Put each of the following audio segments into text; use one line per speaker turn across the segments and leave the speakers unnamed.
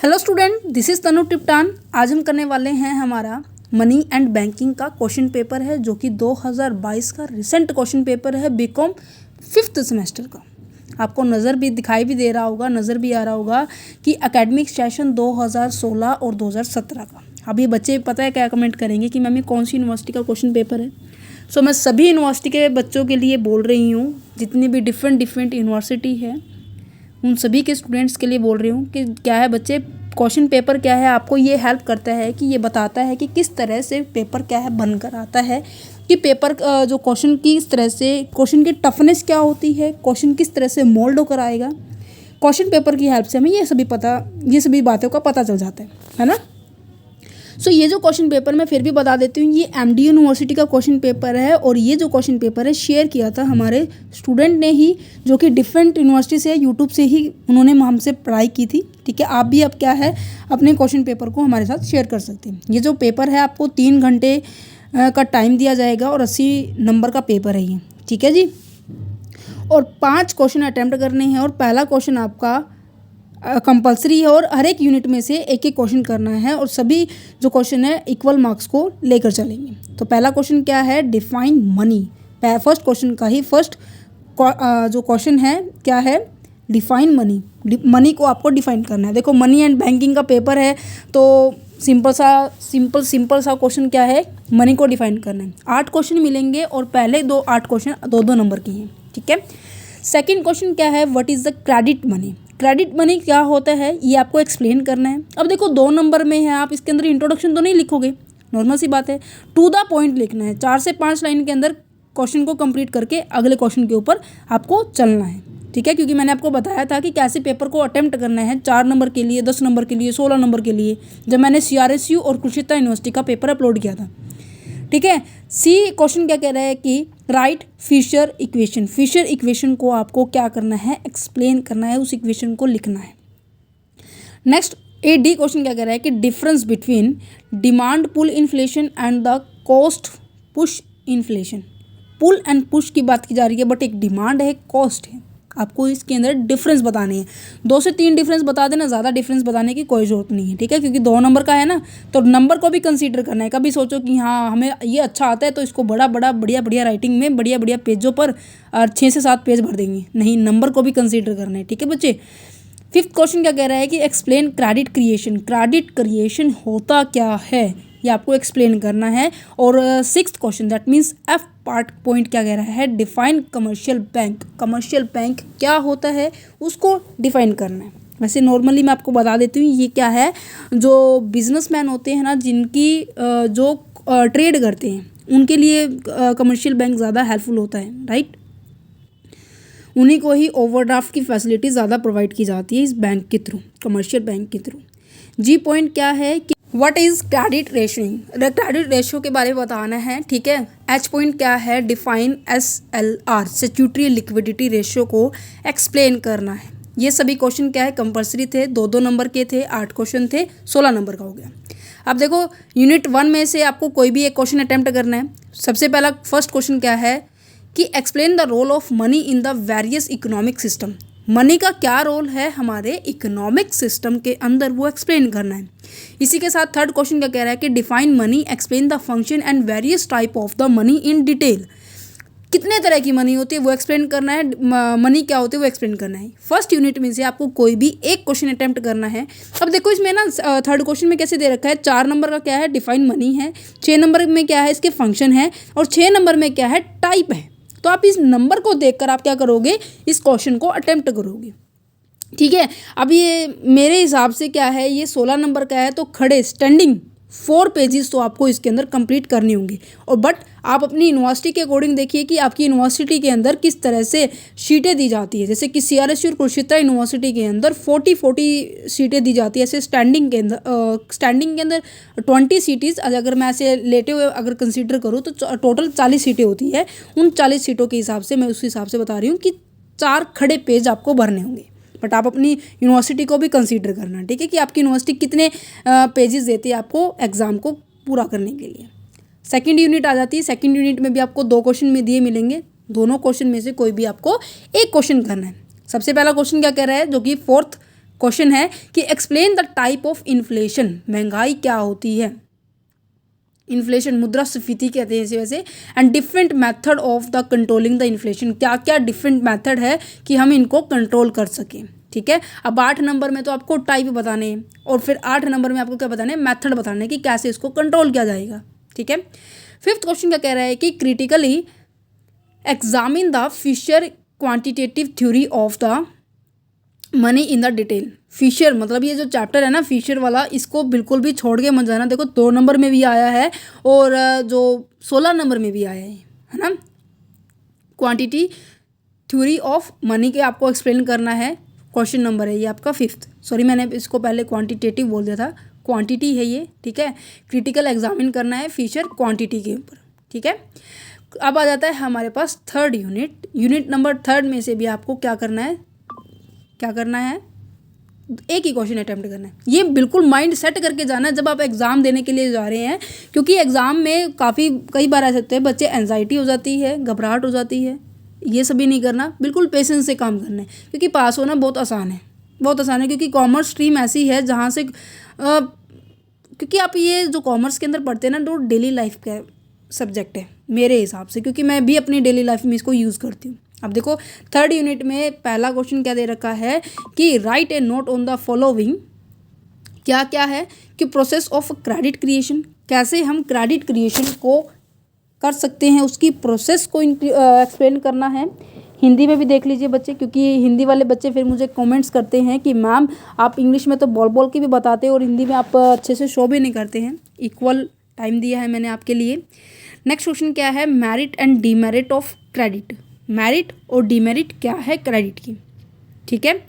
Hello student, this is तनु टिप्टान। आज हम करने वाले हैं हमारा मनी एंड बैंकिंग का क्वेश्चन पेपर है, जो कि 2022 का रिसेंट क्वेश्चन पेपर है बीकॉम 5th सेमेस्टर का। आपको नज़र भी दिखाई भी दे रहा होगा, नज़र भी आ रहा होगा कि एकेडमिक सेशन 2016 और 2017 का। अब ये बच्चे पता है क्या कमेंट करेंगे कि मैम ये कौन सी यूनिवर्सिटी का क्वेश्चन पेपर है। सो मैं सभी यूनिवर्सिटी के बच्चों के लिए बोल रही हूँ, जितनी भी डिफरेंट यूनिवर्सिटी है उन सभी के स्टूडेंट्स के लिए बोल रही हूँ कि क्या है बच्चे, क्वेश्चन पेपर क्या है, आपको ये हेल्प करता है कि ये बताता है कि किस तरह से पेपर क्या है बनकर आता है, कि पेपर जो क्वेश्चन किस तरह से, क्वेश्चन की टफनेस क्या होती है, क्वेश्चन किस तरह से मोल्ड होकर आएगा। क्वेश्चन पेपर की हेल्प से हमें ये सभी बातों का पता चल जाता है ना। सो ये जो क्वेश्चन पेपर मैं फिर भी बता देती हूँ, ये एमडी यूनिवर्सिटी का क्वेश्चन पेपर है। और ये जो क्वेश्चन पेपर है शेयर किया था हमारे स्टूडेंट ने ही, जो कि डिफरेंट यूनिवर्सिटी से, यूट्यूब से ही उन्होंने हमसे पढ़ाई की थी। ठीक है, आप भी अब क्या है अपने क्वेश्चन पेपर को हमारे साथ शेयर कर सकते हैं। ये जो पेपर है आपको 3 घंटे का टाइम दिया जाएगा और 80 नंबर का पेपर है ये। ठीक है जी, और 5 क्वेश्चन अटैम्प्ट करने हैं और पहला क्वेश्चन आपका कंपलसरी है और हर एक यूनिट में से एक एक क्वेश्चन करना है और सभी जो क्वेश्चन है इक्वल मार्क्स को लेकर चलेंगे। तो पहला क्वेश्चन क्या है, डिफाइन मनी। फर्स्ट क्वेश्चन का ही फर्स्ट जो क्वेश्चन है क्या है, डिफाइन मनी। मनी को आपको डिफाइन करना है। देखो मनी एंड बैंकिंग का पेपर है तो सिंपल सा क्वेश्चन क्या है, मनी को डिफाइन करना है। 8 क्वेश्चन मिलेंगे और पहले 8 क्वेश्चन 2 नंबर की हैं। ठीक है, सेकंड क्वेश्चन क्या है, what is the credit money. Credit money क्या होता है ये आपको एक्सप्लेन करना है। अब देखो 2 नंबर में है, आप इसके अंदर इंट्रोडक्शन तो नहीं लिखोगे, नॉर्मल सी बात है, टू द पॉइंट लिखना है। 4 से 5 लाइन के अंदर क्वेश्चन को कंप्लीट करके अगले क्वेश्चन के ऊपर आपको चलना है। ठीक है, क्योंकि मैंने आपको बताया था कि कैसे पेपर को अटेम्प्ट करना है 4 नंबर के लिए, 10 नंबर के लिए, 16 नंबर के लिए, जब मैंने CRSU और कुरुक्षेत्र यूनिवर्सिटी का पेपर अपलोड किया था। ठीक है, सी क्वेश्चन क्या कह रहा है कि right Fisher equation. Fisher equation को आपको क्या करना है, एक्सप्लेन करना है, उस इक्वेशन को लिखना है। नेक्स्ट डी क्वेश्चन क्या कह रहा है कि difference between demand pull inflation and the cost push inflation. Pull and push की बात की जा रही है, बट एक डिमांड है, कॉस्ट है, आपको इसके अंदर डिफरेंस बतानी है। 2 से 3 डिफरेंस बता देना, ज़्यादा डिफरेंस बताने की कोई ज़रूरत नहीं है। ठीक है, क्योंकि 2 नंबर का है ना, तो नंबर को भी कंसीडर करना है। कभी सोचो कि हाँ हमें ये अच्छा आता है तो इसको बढ़िया राइटिंग में बढ़िया पेजों पर 6 से 7 पेज भर देंगे, नहीं, नंबर को भी कंसीडर करना है। ठीक है बच्चे, 5th क्वेश्चन क्या कह रहा है कि explain credit creation. Credit creation होता क्या है ये आपको एक्सप्लेन करना है। और 6th question that means F part point क्या कह रहा है, define commercial bank. Commercial bank क्या होता है उसको डिफाइन करना है। वैसे नॉर्मली मैं आपको बता देती हूँ, ये क्या है, जो बिजनेसमैन होते हैं ना, जिनकी जो ट्रेड करते हैं उनके लिए कमर्शियल बैंक ज़्यादा हेल्पफुल होता है, राइट। उन्हीं को ही ओवरड्राफ्ट की फैसिलिटी ज़्यादा प्रोवाइड की जाती है इस बैंक के थ्रू, कमर्शियल बैंक के थ्रू। जी पॉइंट क्या है कि what is credit rationing. Credit ratio के बारे में बताना है। ठीक है, एच पॉइंट क्या है, define SLR, statutory liquidity ratio को एक्सप्लेन करना है। ये सभी क्वेश्चन क्या है, कंपलसरी थे, 2 नंबर के थे, 8 क्वेश्चन थे, 16 नंबर का हो गया। अब देखो यूनिट 1 में से आपको कोई भी एक क्वेश्चन अटैम्प्ट करना है। सबसे पहला फर्स्ट क्वेश्चन क्या है कि explain the role of money in the various economic system. Money का क्या रोल है हमारे इकोनॉमिक सिस्टम के अंदर, वो एक्सप्लेन करना है। इसी के साथ थर्ड क्वेश्चन क्या कह रहा है कि define money, explain the function and various type of the money in detail. कितने तरह की मनी होती है वो एक्सप्लेन करना है, मनी क्या होती है वो एक्सप्लेन करना है। फर्स्ट यूनिट में से आपको कोई भी एक क्वेश्चन अटैम्प्ट करना है। अब देखो इसमें ना थर्ड क्वेश्चन में कैसे दे रखा है, 4 नंबर का क्या है, डिफाइन मनी है, 6 नंबर में क्या है, इसके फंक्शन है, और 6 नंबर में क्या है, टाइप है। तो आप इस नंबर को देखकर आप क्या करोगे, इस क्वेश्चन को अटेम्प्ट करोगे। ठीक है, अब ये मेरे हिसाब से क्या है, ये 16 नंबर का है, तो खड़े स्टैंडिंग 4 पेजेस तो आपको इसके अंदर कंप्लीट करने होंगे। और बट आप अपनी यूनिवर्सिटी के अकॉर्डिंग देखिए कि आपकी यूनिवर्सिटी के अंदर किस तरह से सीटें दी जाती है। जैसे कि CRSU और कुरुक्षेत्र यूनिवर्सिटी के अंदर 40 सीटें दी जाती है। ऐसे स्टैंडिंग के अंदर 20 सीटें, अगर मैं ऐसे लेटे हुए अगर कंसीडर करूँ तो टोटल 40 सीटें होती है। उन 40 सीटों के हिसाब से मैं उस हिसाब से बता रही हूँ कि 4 खड़े पेज आपको भरने होंगे। बट आप अपनी यूनिवर्सिटी को भी कंसीडर करना, ठीक है, कि आपकी यूनिवर्सिटी कितने पेजेस देती है आपको एग्ज़ाम को पूरा करने के लिए। सेकंड यूनिट आ जाती है। सेकंड यूनिट में भी आपको 2 क्वेश्चन में दिए मिलेंगे। दोनों क्वेश्चन में से कोई भी आपको एक क्वेश्चन करना है। सबसे पहला क्वेश्चन क्या कह रहा है, जो कि 4th क्वेश्चन है कि explain the type of inflation, महंगाई क्या होती है, इन्फ्लेशन मुद्रास्फीति कहते हैं इसे वैसे, and different method of the controlling the inflation, क्या क्या डिफरेंट मेथड है कि हम इनको कंट्रोल कर सकें। ठीक है, अब 8 नंबर में तो आपको टाइप बताने हैं और फिर 8 नंबर में आपको क्या बताने हैं, मेथड बताने कि कैसे इसको कंट्रोल किया जाएगा। ठीक है, 5th क्वेश्चन क्या कह रहा है कि critically examine the Fisher quantitative theory of the money in the detail. Fisher मतलब ये जो चैप्टर है ना फिशर वाला, इसको बिल्कुल भी छोड़ के मत जाना। देखो 2 नंबर में भी आया है और जो 16 नंबर में भी आया है ना। क्वांटिटी थ्योरी ऑफ मनी के आपको एक्सप्लेन करना है, क्वेश्चन नंबर है ये आपका 5th। सॉरी मैंने इसको पहले क्वांटिटेटिव बोल दिया था, क्वांटिटी है ये। ठीक है, क्रिटिकल एग्जामिन करना है फिशर क्वांटिटी के ऊपर। ठीक है, अब आ जाता है हमारे पास 3rd unit. Unit number 3rd में से भी आपको क्या करना है, एक ही क्वेश्चन अटेम्प्ट करना है। ये बिल्कुल माइंड सेट करके जाना है जब आप एग्ज़ाम देने के लिए जा रहे हैं, क्योंकि एग्ज़ाम में कई बार ऐसे होते हैं बच्चे एंजाइटी हो जाती है, घबराहट हो जाती है। ये सभी नहीं करना, बिल्कुल पेशेंस से काम करना है, क्योंकि पास होना बहुत आसान है, बहुत आसान है। क्योंकि कॉमर्स स्ट्रीम ऐसी है जहाँ से क्योंकि आप ये जो कॉमर्स के अंदर पढ़ते हैं ना, तो डेली लाइफ का सब्जेक्ट है मेरे हिसाब से, क्योंकि मैं भी अपनी डेली लाइफ में इसको यूज़ करती हूँ। अब देखो 3rd यूनिट में पहला क्वेश्चन क्या दे रखा है कि right A note on the following. क्या क्या है कि प्रोसेस ऑफ क्रेडिट क्रिएशन, कैसे हम क्रेडिट क्रिएशन को कर सकते हैं, उसकी प्रोसेस को एक्सप्लेन करना है। हिंदी में भी देख लीजिए बच्चे, क्योंकि हिंदी वाले बच्चे फिर मुझे कमेंट्स करते हैं कि मैम आप इंग्लिश में तो बोल बोल के भी बताते हो और हिंदी में आप अच्छे से शो भी नहीं करते हैं। इक्वल टाइम दिया है मैंने आपके लिए। नेक्स्ट क्वेश्चन क्या है, merit and demerit of credit. Merit और डीमेरिट क्या है क्रेडिट की। ठीक है,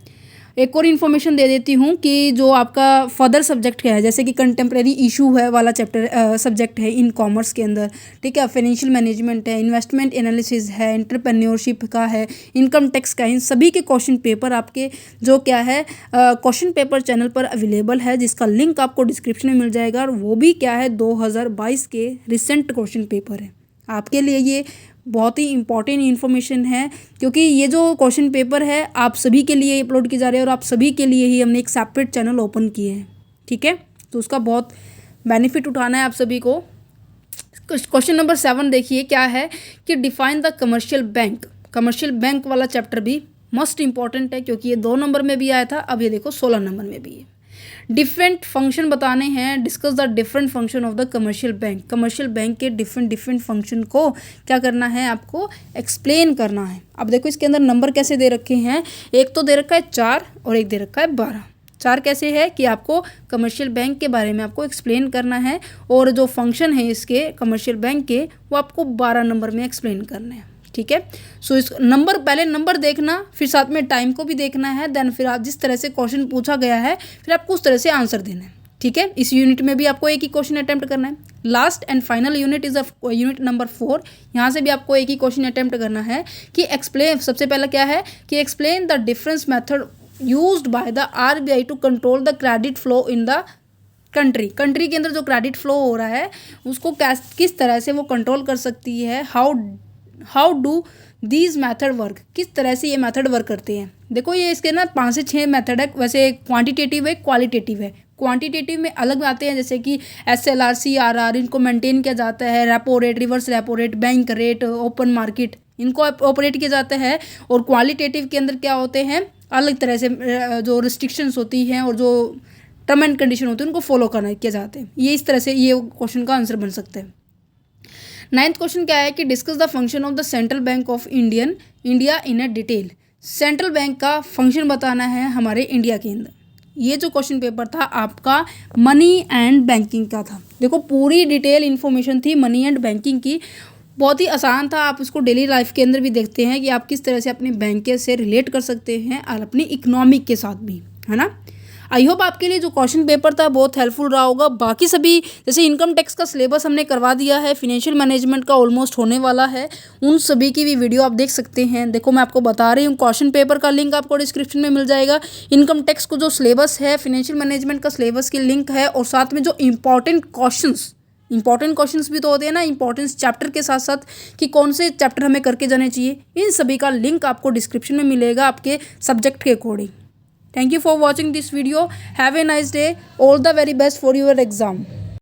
एक और इन्फॉर्मेशन दे देती हूँ कि जो आपका फर्दर सब्जेक्ट क्या है, जैसे कि कंटेम्प्रेरी इशू है वाला चैप्टर सब्जेक्ट है इन कॉमर्स के अंदर। ठीक है, फाइनेंशियल मैनेजमेंट है, इन्वेस्टमेंट एनालिसिस है, एंटरप्रेन्योरशिप का है, इनकम टैक्स का है। इन सभी के क्वेश्चन पेपर आपके जो क्या है क्वेश्चन पेपर चैनल पर अवेलेबल है, जिसका लिंक आपको डिस्क्रिप्शन में मिल जाएगा। और वो भी क्या है 2022 के रिसेंट क्वेश्चन पेपर है। आपके लिए ये बहुत ही इंपॉर्टेंट इन्फॉर्मेशन है, क्योंकि ये जो क्वेश्चन पेपर है आप सभी के लिए अपलोड किए जा रहे हैं और आप सभी के लिए ही हमने एक सेपरेट चैनल ओपन किए हैं। ठीक है, तो उसका बहुत बेनिफिट उठाना है आप सभी को। क्वेश्चन नंबर 7 देखिए क्या है कि define the commercial bank. Commercial bank वाला चैप्टर भी मोस्ट इंपॉर्टेंट है, क्योंकि ये 2 नंबर में भी आया था, अब ये देखो 16 नंबर में भी है। डिफरेंट फंक्शन बताने हैं, discuss the different function of the commercial bank. Commercial bank के डिफरेंट फंक्शन को क्या करना है, आपको एक्सप्लेन करना है। अब देखो इसके अंदर नंबर कैसे दे रखे हैं, एक तो दे रखा है 4 और एक दे रखा है 12। 4 कैसे है कि आपको कमर्शियल बैंक के बारे में आपको एक्सप्लेन करना है, और जो फंक्शन है इसके कमर्शियल बैंक के वो आपको 12 नंबर में एक्सप्लेन करना है। ठीक है, सो इस नंबर पहले नंबर देखना, फिर साथ में टाइम को भी देखना है, देन फिर आप जिस तरह से क्वेश्चन पूछा गया है फिर आपको उस तरह से आंसर देना है। ठीक है, इस यूनिट में भी आपको एक ही क्वेश्चन अटेम्प्ट करना है। Last and final unit is unit number 4। यहाँ से भी आपको एक ही क्वेश्चन अटेम्प्ट करना है कि एक्सप्लेन, सबसे पहला क्या है कि explain the difference method used by the RBI to control the credit flow in the country के अंदर जो क्रेडिट फ्लो हो रहा है उसको किस तरह से वो कंट्रोल कर सकती है। How do these method work, किस तरह से ये मैथड वर्क करते हैं। देखो ये इसके ना 5 से 6 मैथड है, वैसे क्वांटिटेटिव है, क्वालिटेटिव है। क्वांटिटेटिव में अलग आते हैं, जैसे कि SLR CRR, इनको मेंटेन किया जाता है, repo rate, reverse repo rate, bank rate, open market, इनको ऑपरेट किया जाता है। और क्वालिटेटिव के अंदर क्या होते हैं, अलग तरह से जो रिस्ट्रिक्शंस होती हैं और जो टर्म एंड कंडीशन होती है उनको फॉलो किया जाते हैं। ये इस तरह से ये क्वेश्चन का आंसर बन सकता है। 9th क्वेश्चन क्या है कि discuss the function of the central bank of India in a detail. Central bank का फंक्शन बताना है हमारे इंडिया के अंदर। ये जो क्वेश्चन पेपर था आपका मनी एंड बैंकिंग का था। देखो पूरी डिटेल इन्फॉर्मेशन थी मनी एंड बैंकिंग की, बहुत ही आसान था। आप इसको डेली लाइफ के अंदर भी देखते हैं कि आप किस तरह से अपने बैंक से रिलेट कर सकते हैं और अपनी इकोनॉमिक के साथ भी, है ना। आई होप आपके लिए जो क्वेश्चन पेपर था बहुत हेल्पफुल रहा होगा। बाकी सभी जैसे इनकम टैक्स का सिलेबस हमने करवा दिया है, फिनेंशियल मैनेजमेंट का ऑलमोस्ट होने वाला है, उन सभी की भी वीडियो आप देख सकते हैं। देखो मैं आपको बता रही हूँ, क्वेश्चन पेपर का लिंक आपको डिस्क्रिप्शन में मिल जाएगा। इनकम टैक्स को जो सिलेबस है, फिनेंशियल मैनेजमेंट का सिलेबस की लिंक है, और साथ में जो इंपॉर्टेंट क्वेश्चंस भी तो होते हैं ना, इंपॉर्टेंस चैप्टर के साथ साथ कि कौन से चैप्टर हमें करके जाने चाहिए, इन सभी का लिंक आपको डिस्क्रिप्शन में मिलेगा आपके सब्जेक्ट के according. Thank you for watching this video. Have a nice day. All the very best for your exam.